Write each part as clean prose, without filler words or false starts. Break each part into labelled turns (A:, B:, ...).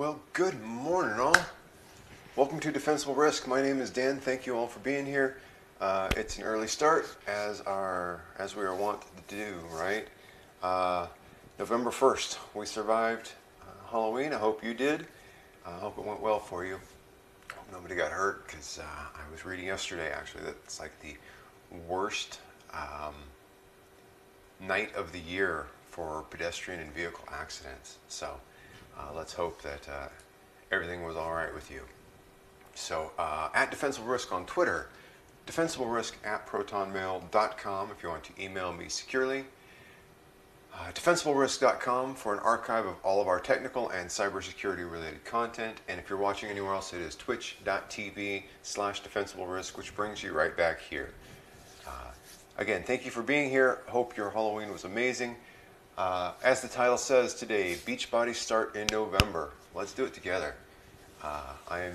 A: Well, good morning, all. Welcome to Defensible Risk. My name is Dan. Thank you all for being here. It's an early start, as we are wont to do, right? November 1st, we survived Halloween. I hope you did. I hope it went well for you. I hope nobody got hurt, because I was reading yesterday, actually, that it's like the worst night of the year for pedestrian and vehicle accidents. So let's hope that everything was all right with you. So at Defensible Risk on Twitter, defensiblerisk@protonmail.com if you want to email me securely. DefensibleRisk.com for an archive of all of our technical and cybersecurity related content. And if you're watching anywhere else, it is twitch.tv/DefensibleRisk, which brings you right back here. Again, thank you for being here. Hope your Halloween was amazing. As the title says today, beach bodies start in November. Let's do it together. I'm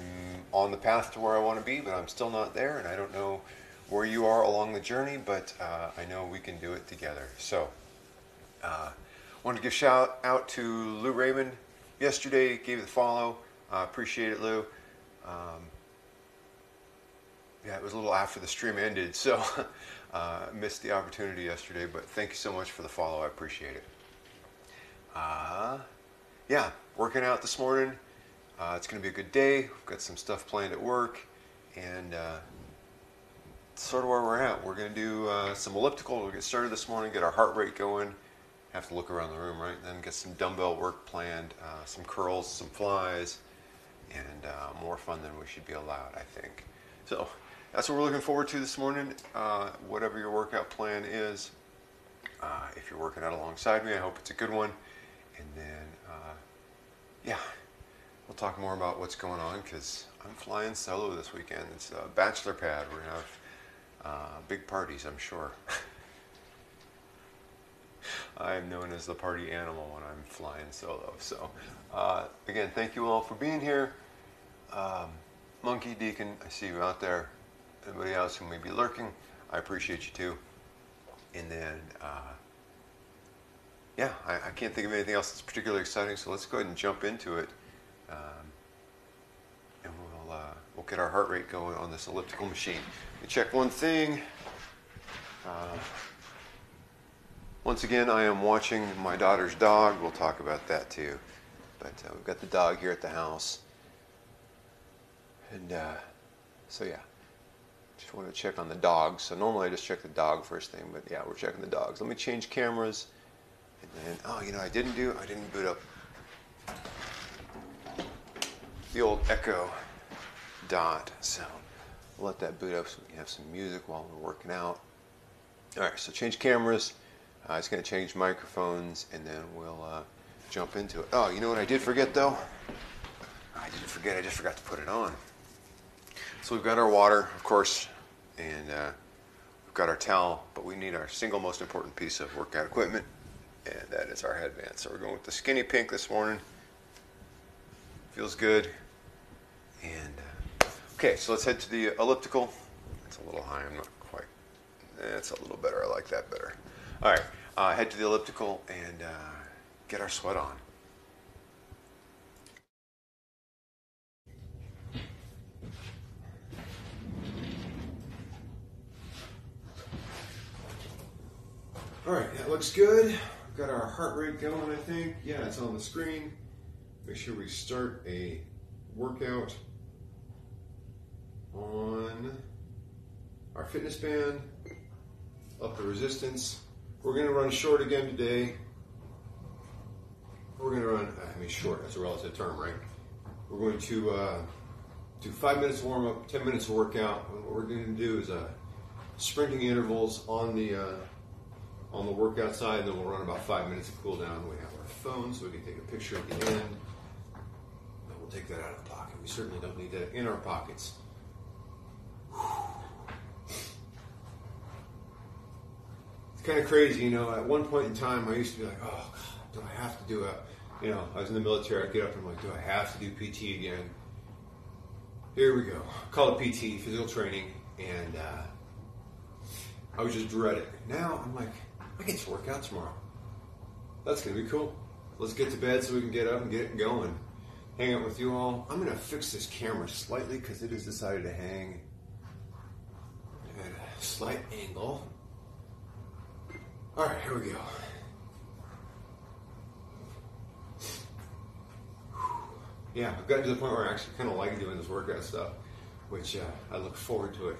A: on the path to where I want to be, but I'm still not there, and I don't know where you are along the journey, but I know we can do it together. So, wanted to give a shout out to Lou Raymond. Yesterday, gave the follow. Appreciate it, Lou. Yeah, it was a little after the stream ended, so missed the opportunity yesterday, but thank you so much for the follow. I appreciate it. Yeah, working out this morning. It's going to be a good day. We've got some stuff planned at work, and sort of where we're at. We're going to do some elliptical. We'll get started this morning, get our heart rate going. Have to look around the room, right? Then get some dumbbell work planned, some curls, some flies, and more fun than we should be allowed, I think. So that's what we're looking forward to this morning. Whatever your workout plan is, if you're working out alongside me, I hope it's a good one. And then, yeah, we'll talk more about what's going on, because I'm flying solo this weekend. It's a bachelor pad. We're going to have big parties, I'm sure. I'm known as the party animal when I'm flying solo. So, again, thank you all for being here. Monkey, Deacon, I see you out there. Anybody else who may be lurking, I appreciate you too. And then, yeah, I can't think of anything else that's particularly exciting, so let's go ahead and jump into it. And we'll get our heart rate going on this elliptical machine. Let me check one thing. Once again, I am watching my daughter's dog. We'll talk about that too. But we've got the dog here at the house. And so yeah, just want to check on the dogs. So normally I just check the dog first thing, but yeah, we're checking the dogs. Let me change cameras. And then, oh, you know, I didn't boot up the old Echo Dot. So I'll let that boot up so we can have some music while we're working out. All right, so change cameras. It's going to change microphones, and then we'll jump into it. Oh, you know what I did forget, though? I didn't forget. I just forgot to put it on. So we've got our water, of course, and we've got our towel, but we need our single most important piece of workout equipment, and that is our headband. So we're going with the skinny pink this morning. Feels good. And okay, so let's head to the elliptical. It's a little high. I'm not quite. It's a little better. I like that better. All right, head to the elliptical and get our sweat on. All right, that looks good. We've got our heart rate going, I think. Yeah, it's on the screen. Make sure we start a workout on our fitness band, up the resistance. We're going to run short again today. We're going to run, short, that's a relative term, right? We're going to do 5 minutes warm up, 10 minutes of workout. And what we're going to do is sprinting intervals on the workout side, and then we'll run about 5 minutes of cool down. We have our phone, so we can take a picture at the end. And we'll take that out of the pocket. We certainly don't need that in our pockets. It's kind of crazy, you know. At one point in time, I used to be like, oh, God, do I have to do it? You know, I was in the military. I'd get up and I'm like, do I have to do PT again? Here we go. Call it PT, physical training, and I would just dread it. Now I'm like, I get to work out tomorrow. That's going to be cool. Let's get to bed so we can get up and get it going. hang out with you all. I'm going to fix this camera slightly because it has decided to hang at a slight angle. All right, here we go. Yeah, I've gotten to the point where I actually kind of like doing this workout stuff, which I look forward to it.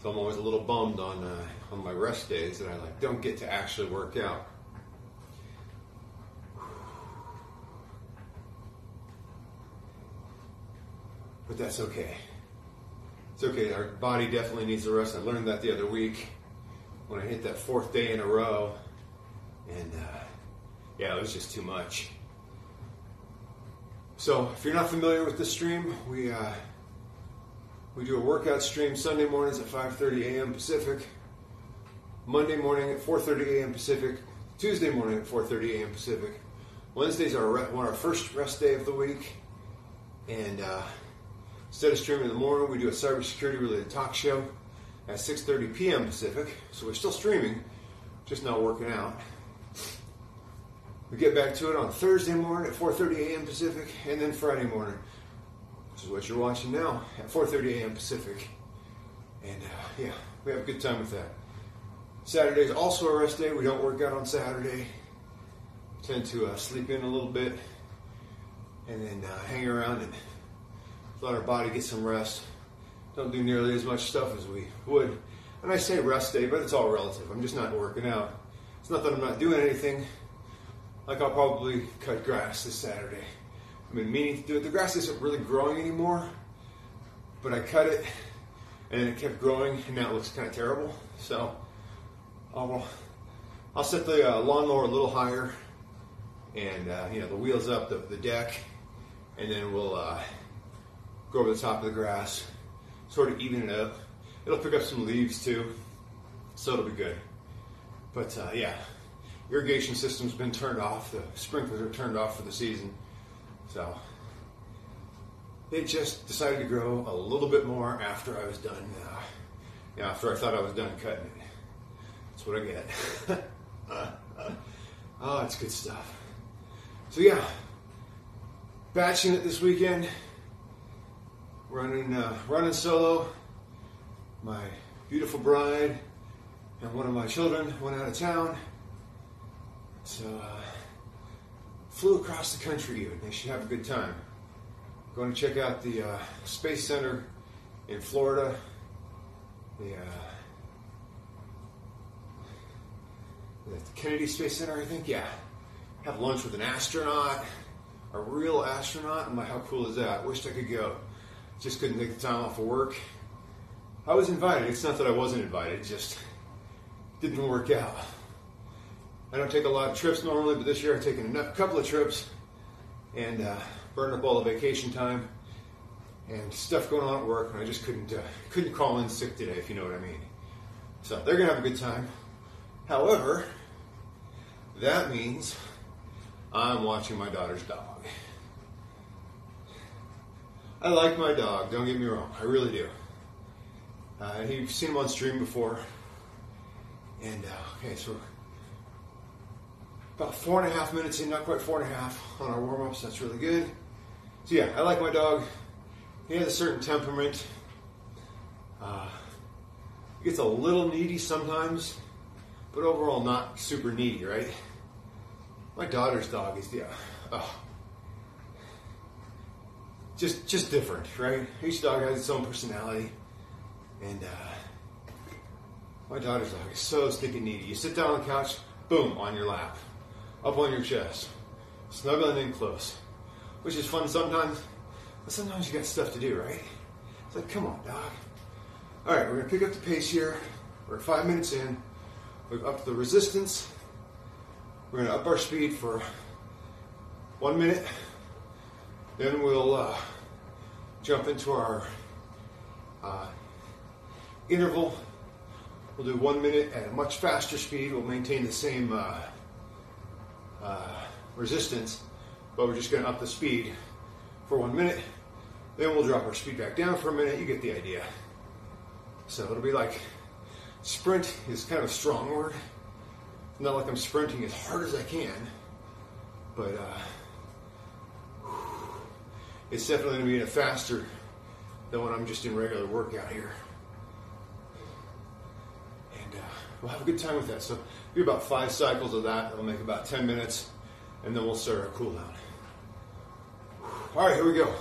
A: So I'm always a little bummed on my rest days that I don't get to actually work out. But that's okay. It's okay. Our body definitely needs a rest. I learned that the other week when I hit that 4th day in a row, and yeah, it was just too much. So if you're not familiar with the stream, we do a workout stream Sunday mornings at 5:30 a.m. Pacific, Monday morning at 4:30 a.m. Pacific, Tuesday morning at 4:30 a.m. Pacific. Wednesdays are our first rest day of the week, and instead of streaming in the morning, we do a cybersecurity related talk show at 6:30 p.m. Pacific. So we're still streaming, just not working out. We get back to it on Thursday morning at 4:30 a.m. Pacific, and then Friday morning, which is what you're watching now, at 4:30 a.m. Pacific. And yeah, we have a good time with that. Saturday is also a rest day. We don't work out on Saturday. We tend to sleep in a little bit, and then hang around and let our body get some rest. Don't do nearly as much stuff as we would. And I say rest day, but it's all relative. I'm just not working out. It's not that I'm not doing anything. Like, I'll probably cut grass this Saturday. I've been meaning to do it. The grass isn't really growing anymore, but I cut it, and it kept growing, and now it looks kind of terrible. So I'll set the lawnmower a little higher, and the wheels up, the deck, and then we'll go over the top of the grass, sort of even it up. It'll pick up some leaves too, so it'll be good. But yeah, irrigation system's been turned off. The sprinklers are turned off for the season. So they just decided to grow a little bit more after I was done. After I thought I was done cutting it. That's what I get. Oh, it's good stuff. So yeah, batching it this weekend. Running solo. My beautiful bride and one of my children went out of town. So, flew across the country even. They should have a good time. Going to check out the Space Center in Florida. The Kennedy Space Center, I think. Yeah. Have lunch with an astronaut, a real astronaut. I'm like, how cool is that? Wished I could go. Just couldn't take the time off of work. I was invited. It's not that I wasn't invited. It just didn't work out. I don't take a lot of trips normally, but this year I've taken a couple of trips and burned up all the vacation time and stuff going on at work, and I just couldn't call in sick today, if you know what I mean. So they're gonna have a good time. However, that means I'm watching my daughter's dog. I like my dog, don't get me wrong, I really do. You've seen him on stream before, and okay, so about 4.5 minutes in, not quite 4.5 on our warm-ups. That's really good. So yeah, I like my dog. He has a certain temperament. He gets a little needy sometimes, but overall not super needy, right? My daughter's dog is just different, right? Each dog has its own personality, and my daughter's dog is so stinking needy. You sit down on the couch, boom, on your lap. Up on your chest, snuggling in close, which is fun sometimes, but sometimes you got stuff to do, right? It's like, come on, dog. All right, we're gonna pick up the pace here. We're 5 minutes in. We've upped the resistance. We're gonna up our speed for 1 minute. Then we'll jump into our interval. We'll do 1 minute at a much faster speed. We'll maintain the same resistance, but we're just going to up the speed for 1 minute. Then we'll drop our speed back down for a minute. You get the idea. So it'll be like, sprint is kind of a strong word. Not like I'm sprinting as hard as I can, but it's definitely going to be faster than when I'm just in regular workout here. And we'll have a good time with that. So do about 5 cycles of that. It'll make about 10 minutes, and then we'll start our cool down. All right, here we go.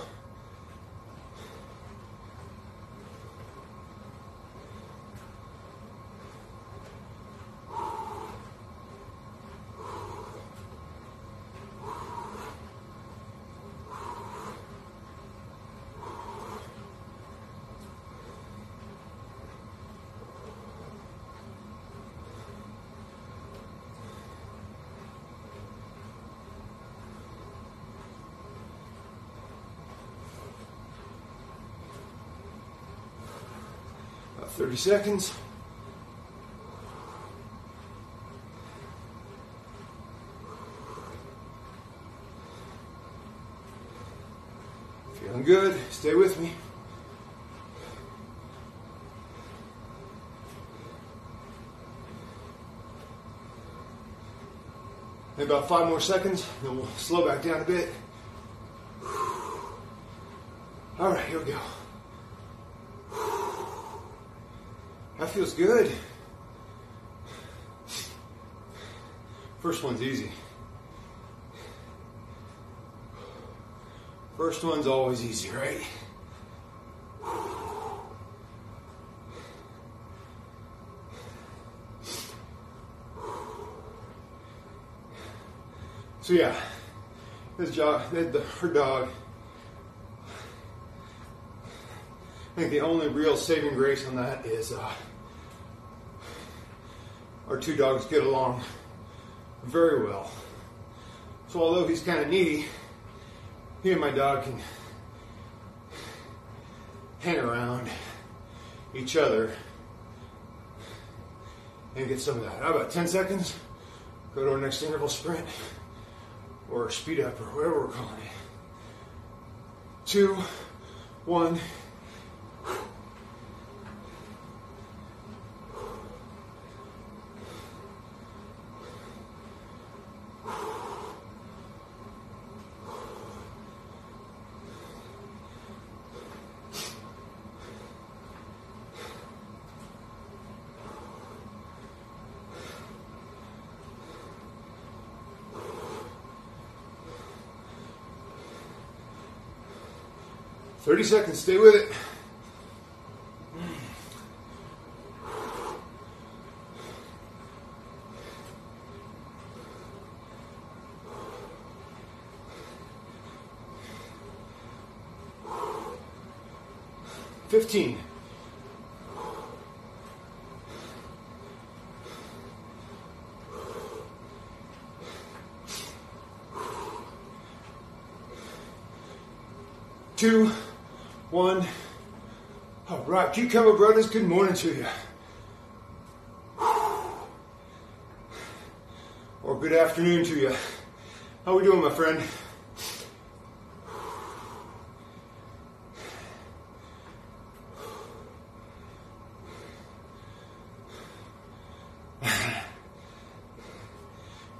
A: About 30 seconds. Feeling good. Stay with me. And about 5 more seconds, then we'll slow back down a bit. All right, here we go. That feels good. First one's easy. First one's always easy, right? So yeah, her dog, I think the only real saving grace on that is our 2 dogs get along very well. So although he's kind of needy, he and my dog can hang around each other and get some of that. How about 10 seconds? Go to our next interval sprint or speed up or whatever we're calling it. 2, 1. 30 seconds, stay with it. $15. Two, 1. All right, Cucumber Brothers, good morning to you. Or good afternoon to you. How we doing, my friend?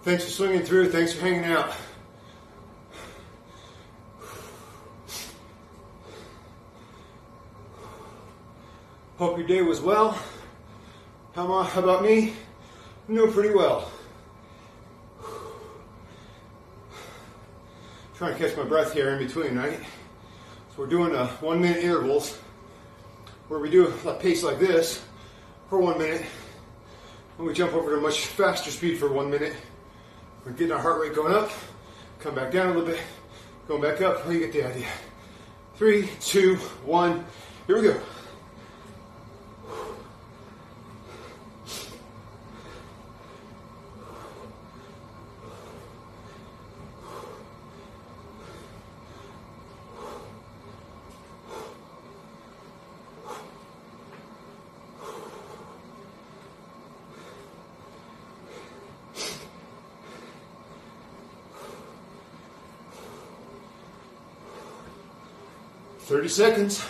A: Thanks for swinging through. Thanks for hanging out. Hope your day was well. How about me? I'm doing pretty well. Trying to catch my breath here in between, right? So we're doing 1 minute intervals where we do a pace like this for 1 minute. And we jump over to a much faster speed for 1 minute. We're getting our heart rate going up, come back down a little bit, going back up. You get the idea. 3, 2, 1, here we go. $30 seconds.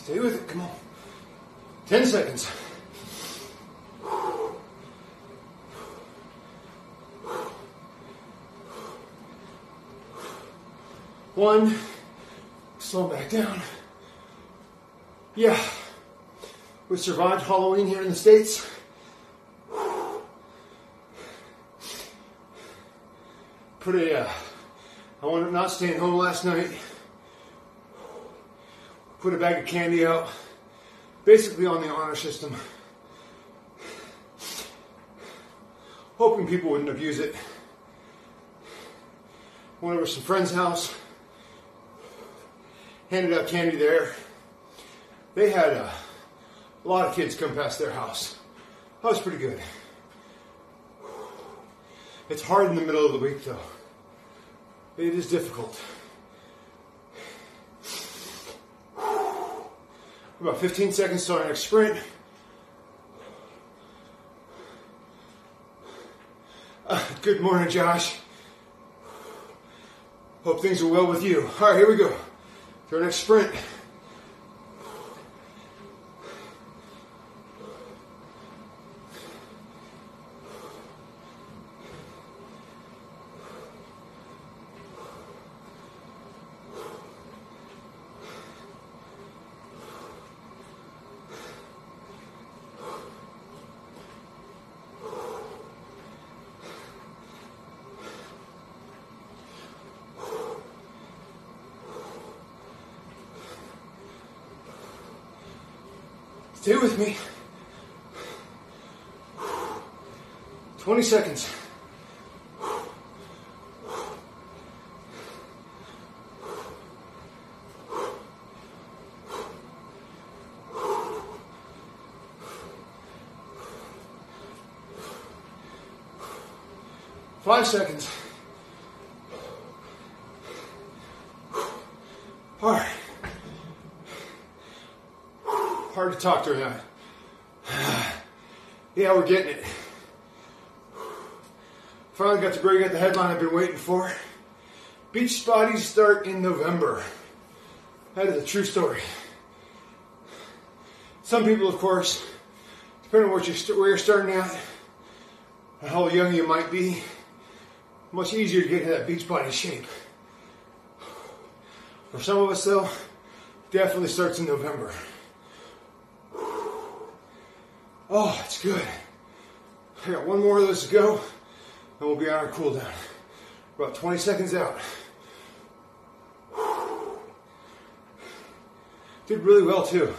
A: Stay with it, come on. 10 seconds. One, slow back down. Yeah, we survived Halloween here in the States. I wound up not staying home last night. Put a bag of candy out, basically on the honor system. Hoping people wouldn't abuse it. Went over to some friend's house, handed out candy there. They had a lot of kids come past their house. That was pretty good. It's hard in the middle of the week though. It is difficult. About 15 seconds till our next sprint. Good morning, Josh. Hope things are well with you. All right, here we go. To our next sprint. Stay with me. 20 seconds. Five seconds. All right. Hard to talk during that. Yeah, we're getting it. Finally got to bring out the headline I've been waiting for. Beachbodies start in November. That is a true story. Some people, of course, depending on where you're starting at, and how young you might be, much easier to get into that Beachbody shape. For some of us, though, definitely starts in November. Oh, it's good. I got one more of those to go, and we'll be on our cool down. About 20 seconds out. Did really well too.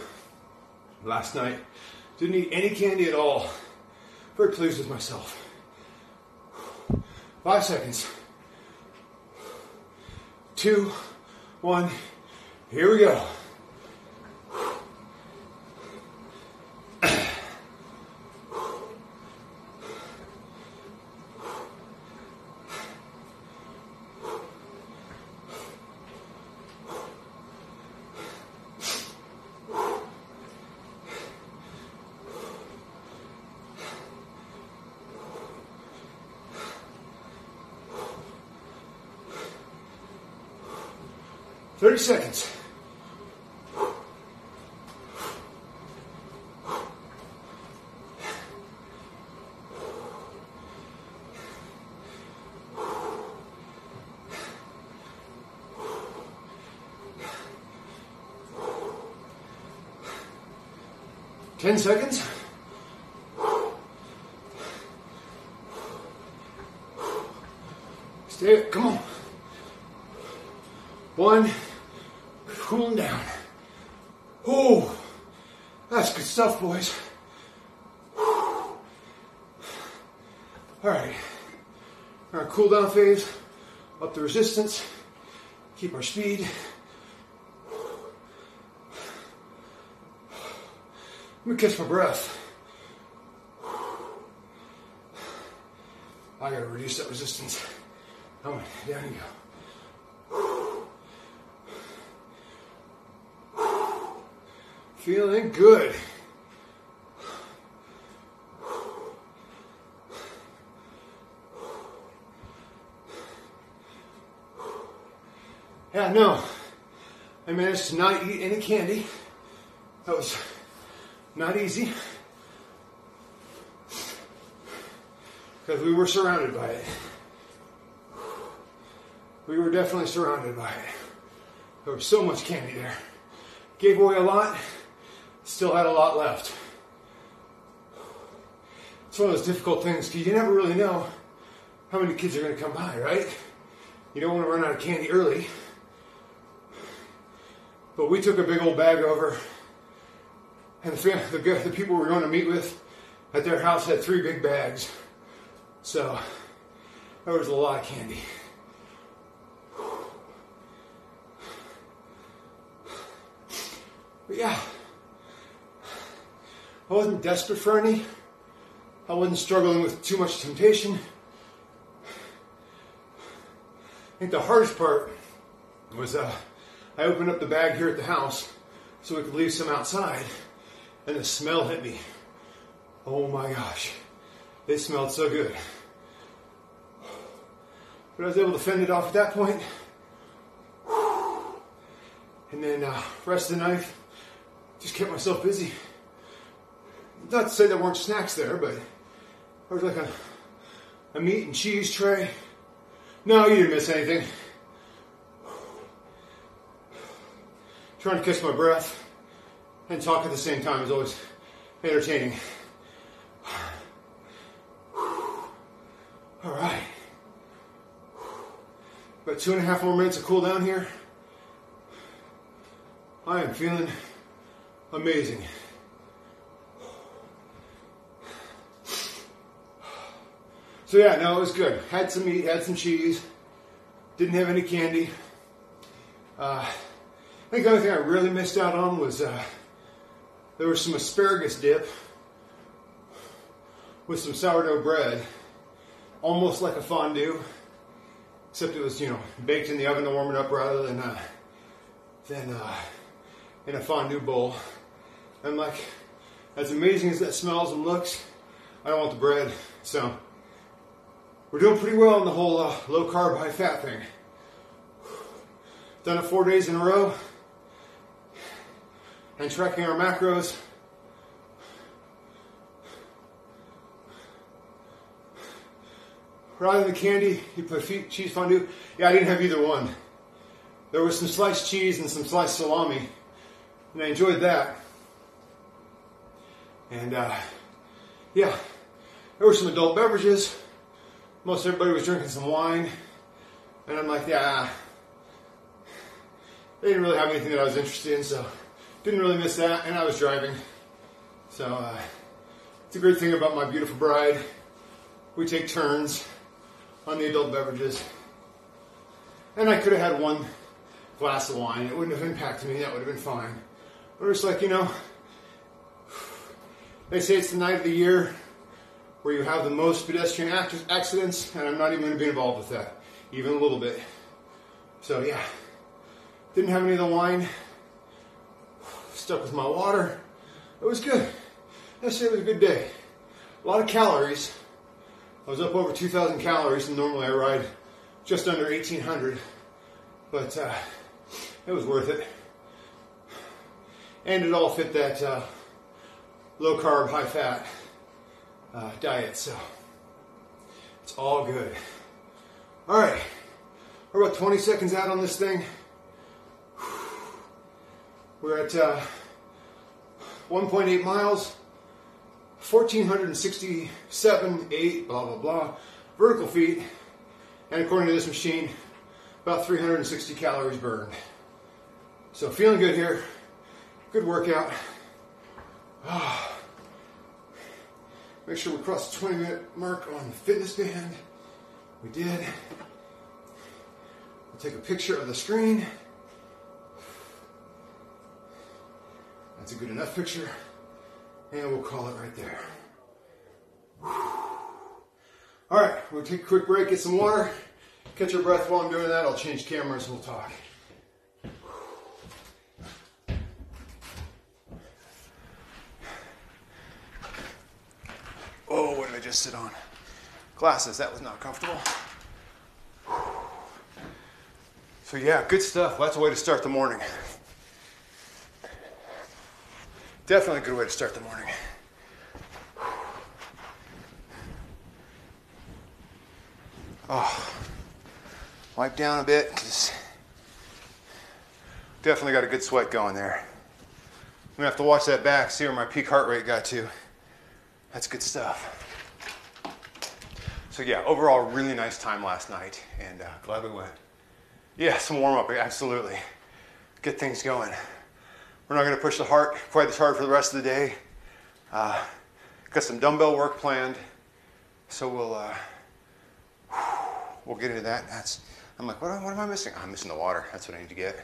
A: Last night, didn't eat any candy at all. Very pleased with myself. 5 seconds. 2, 1, here we go. Thirty seconds. Ten seconds. Stay, come on. 1. Cooling down. Oh, that's good stuff, boys. All right, our cool down phase, up the resistance, keep our speed. Let me catch my breath. I gotta reduce that resistance. Come on, down you go. Feeling good. Yeah, no. I managed to not eat any candy.
B: That was not easy because we were surrounded by it. We were definitely surrounded by it. There was so much candy there. Gave away a lot, still had a lot left. It's one of those difficult things because you never really know how many kids are going to come by, right? You don't want to run out of candy early. But we took a big old bag over, and the people we were going to meet with at their house had 3 big bags. So there was a lot of candy. But yeah, I wasn't desperate for any. I wasn't struggling with too much temptation. I think the hardest part was I opened up the bag here at the house so we could leave some outside, and the smell hit me. Oh my gosh, they smelled so good. But I was able to fend it off at that point. And then rest of the night, just kept myself busy. Not to say there weren't snacks there, but there was like a meat and cheese tray. No, you didn't miss anything. Trying to catch my breath and talk at the same time is always entertaining. All right. About 2.5 more minutes of cool down here. I am feeling amazing. So yeah, no, it was good. Had some meat, had some cheese. Didn't have any candy. I think the only thing I really missed out on was there was some asparagus dip with some sourdough bread, almost like a fondue, except it was, baked in the oven to warm it up rather than in a fondue bowl. I'm like, as amazing as that smells and looks, I don't want the bread. So we're doing pretty well on the whole low carb, high fat thing. Done it 4 days in a row. And tracking our macros. Rather than candy, you put cheese fondue. Yeah, I didn't have either one. There was some sliced cheese and some sliced salami. And I enjoyed that. And yeah, there were some adult beverages. Most everybody was drinking some wine. And I'm like, yeah, they didn't really have anything that I was interested in, so didn't really miss that. And I was driving. So it's a great thing about my beautiful bride. We take turns on the adult beverages. And I could have had one glass of wine. It wouldn't have impacted me. That would have been fine. But it's like, they say it's the night of the year where you have the most pedestrian accidents, and I'm not even going to be involved with that, even a little bit. So yeah, didn't have any of the wine. Stuck with my water. It was good. I'd say it was a good day. A lot of calories. I was up over 2,000 calories, and normally I ride just under 1,800. But it was worth it. And it all fit that low carb, high fat diet, so it's all good. All right, we're about 20 seconds out on this thing. We're at 1.8 miles, 1,467.8, blah, blah, blah, vertical feet, and according to this machine, about 360 calories burned. So feeling good here. Good workout. Make sure we cross the 20-minute mark on the fitness band. We did. We'll take a picture of the screen. That's a good enough picture. And we'll call it right there. All right, we'll take a quick break, get some water, catch our breath while I'm doing that. I'll change cameras and we'll talk. Oh, what did I just sit on? Glasses, that was not comfortable. So yeah, good stuff. Well, that's a way to start the morning. Definitely a good way to start the morning. Oh, wipe down a bit, because definitely got a good sweat going there. I'm gonna have to watch that back, see where my peak heart rate got to. That's good stuff. So yeah, overall, really nice time last night, and glad we went. Yeah, some warm up, absolutely. Get things going. We're not gonna push the heart quite as hard for the rest of the day. Got some dumbbell work planned, so we'll get into that. I'm like, what am I missing? I'm missing the water. That's what I need to get.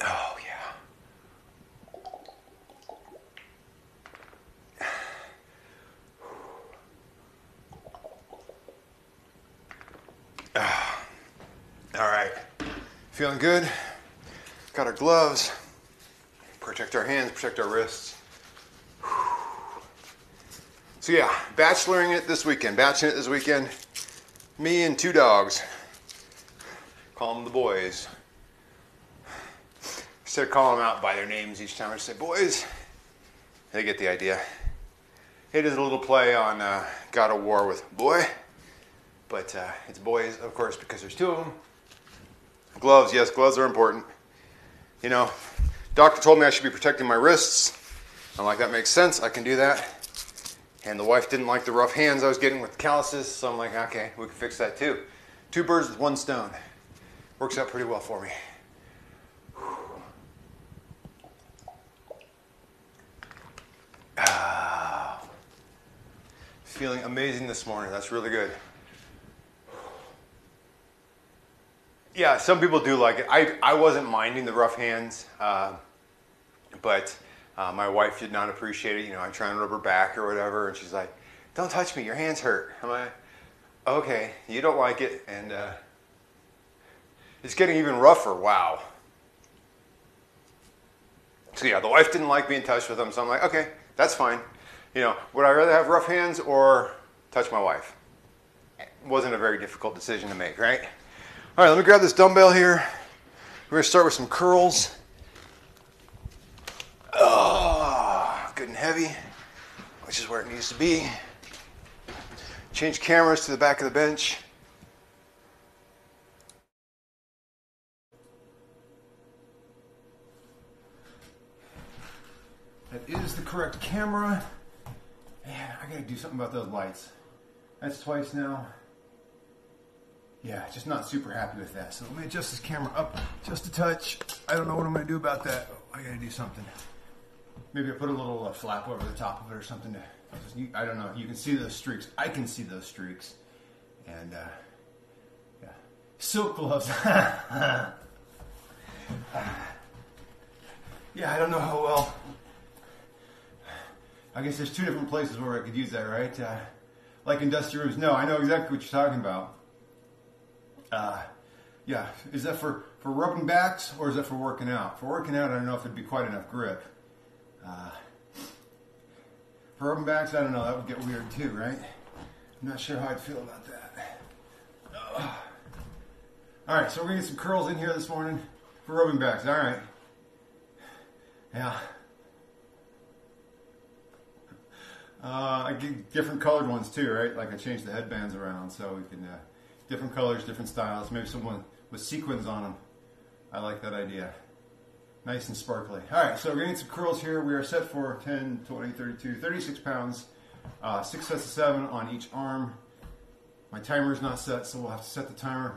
B: Oh, yeah. All right. Feeling good? Got our gloves. Protect our hands, protect our wrists. So yeah, bacheloring it this weekend. Batching it this weekend. Me and 2 dogs. Call them the boys. Instead of calling them out by their names each time, I just say, boys. They get the idea. It is a little play on God of War with boy. But it's boys, of course, because there's 2 of them. Gloves, yes, gloves are important. You know, doctor told me I should be protecting my wrists. I'm like, that makes sense, I can do that. And the wife didn't like the rough hands I was getting with calluses, so I'm like, okay, we can fix that too. 2 birds with 1 stone. Works out pretty well for me. Feeling amazing this morning, that's really good. Yeah, some people do like it. I wasn't minding the rough hands, but my wife did not appreciate it. You know, I'm trying to rub her back or whatever, and she's like, don't touch me, your hands hurt. I'm like, okay, you don't like it, and it's getting even rougher, wow. So yeah, the wife didn't like being touched with them, so I'm like, okay, that's fine. You know, would I rather have rough hands or touch my wife? It wasn't a very difficult decision to make, right? All right, let me grab this dumbbell here. We're gonna start with some curls. Oh, good and heavy, which is where it needs to be. Change cameras to the back of the bench. That is the correct camera. Man, I gotta do something about those lights. That's twice now. Yeah, just not super happy with that. So let me adjust this camera up just a touch. I don't know what I'm gonna do about that. I gotta do something. Maybe I put a little flap over the top of it or something to, I don't know. You can see those streaks. I can see those streaks. And yeah, silk gloves. Yeah, I don't know how well. I guess there's 2 different places where I could use that, right? Like in dusty rooms. No, I know exactly what you're talking about. Yeah, is that for rubbing backs or is that for working out? For working out, I don't know if it'd be quite enough grip. For rubbing backs, I don't know, that would get weird too, right? I'm not sure how I'd feel about that. All right, so we're gonna get some curls in here this morning for rubbing backs. All right. Yeah. I get different colored ones too, right? Like I changed the headbands around so we can, different colors, different styles. Maybe someone with sequins on them. I like that idea. Nice and sparkly. All right, so we're gonna get some curls here. We are set for 10, 20, 32, 36 pounds. 6 sets of 7 on each arm. My timer is not set, so we'll have to set the timer.